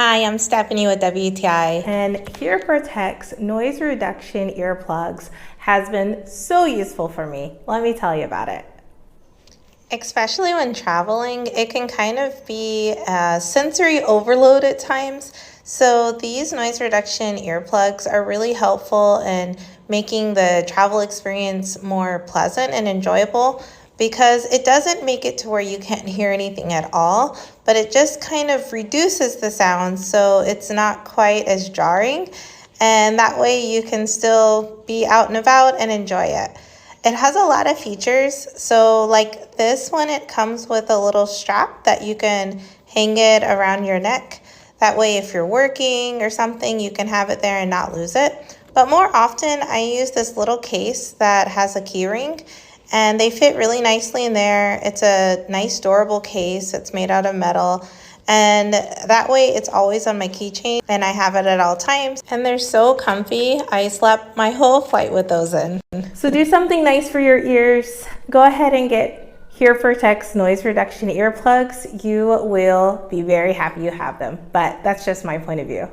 Hi, I'm Stephanie with WTI. And Hearprotek's noise reduction earplugs has been so useful for me. Let me tell you about it. Especially when traveling, it can kind of be sensory overload at times. So these noise reduction earplugs are really helpful in making the travel experience more pleasant and enjoyable, because it doesn't make it to where you can't hear anything at all, but it just kind of reduces the sound so it's not quite as jarring, and that way you can still be out and about and enjoy it. It has a lot of features. So like this one, it comes with a little strap that you can hang it around your neck. That way if you're working or something, you can have it there and not lose it. But more often I use this little case that has a key ring, and they fit really nicely in there. It's a nice durable case. It's made out of metal, and that way it's always on my keychain and I have it at all times, and they're so comfy. I slept my whole flight with those in. So do something nice for your ears. Go ahead and get Hearprotek's noise reduction earplugs. You will be very happy you have them, but that's just my point of view.